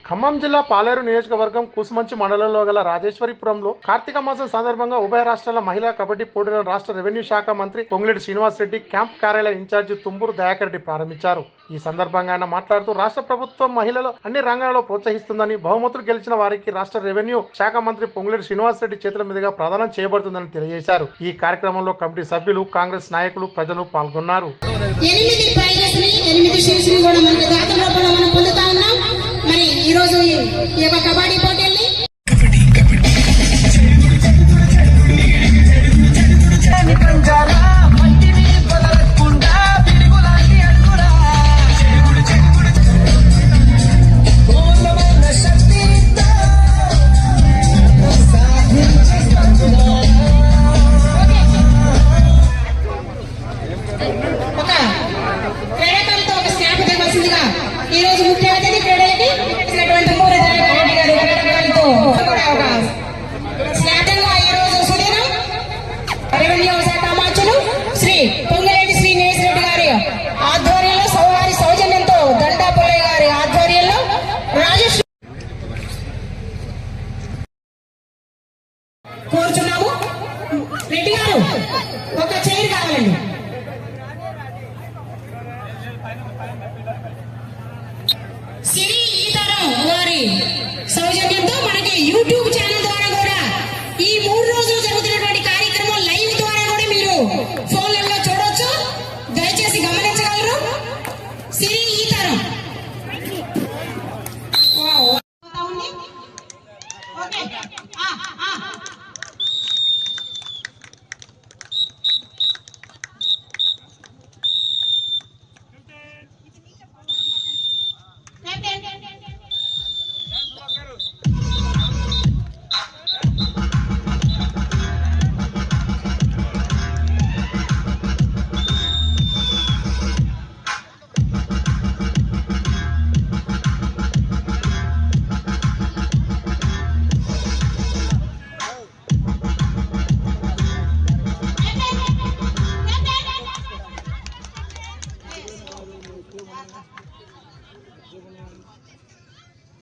ఖమ్మం జిల్లా పాలేరు నియోజకవర్గం కూసుమంచి మండలంలో గల రాజేశ్వరిపురంలో కార్తీక మాసం సందర్భంగా ఉభయ రాష్ట్రాల మహిళా కబడ్డీ పోటీలను రాష్ట్ర రెవెన్యూ శాఖ మంత్రి పొంగులేటి శ్రీనివాస్ రెడ్డి క్యాంప్ కార్యాలయ ఇన్ఛార్జి తుంబూరు దయాకర్ రెడ్డి ప్రారంభించారు. ఈ సందర్భంగా ఆయన మాట్లాడుతూ రాష్ట్ర ప్రభుత్వం మహిళలు అన్ని రంగాలలో ప్రోత్సహిస్తుందని, బహుమతులు గెలిచిన వారికి రాష్ట్ర రెవెన్యూ శాఖ మంత్రి పొంగులేటి శ్రీనివాస్ రెడ్డి చేతుల మీదుగా ప్రదానం చేయబడుతుందని తెలియజేశారు. ఈ కార్యక్రమంలో కమిటీ సభ్యులు, కాంగ్రెస్ నాయకులు, ప్రజలు పాల్గొన్నారు. మరి ఈ రోజు ఈ యొక్క కబడ్డీ పోటీల్ని ఒక క్రీడాకారులతో ఒక స్నాప్ ఇవ్వాల్సిందిగా ఈ రోజు ముఖ్య అతిథి క్రీడలకి ఇచ్చినటువంటి స్నాతంగా ఈ రోజు సుదీనం రెవెన్యూ శాఖ మంత్రులు శ్రీ పొంగిరెడ్డి శ్రీనివాస్ రెడ్డి గారి ఆధ్వర్యంలో, సౌహారి సౌజన్యంతో దండా పుల్లయ్య గారి ఆధ్వర్యంలో రాజేష్ కోరుచున్నాము. రెడ్డి గారు ఒక చైర్ కావాలండి. సిరి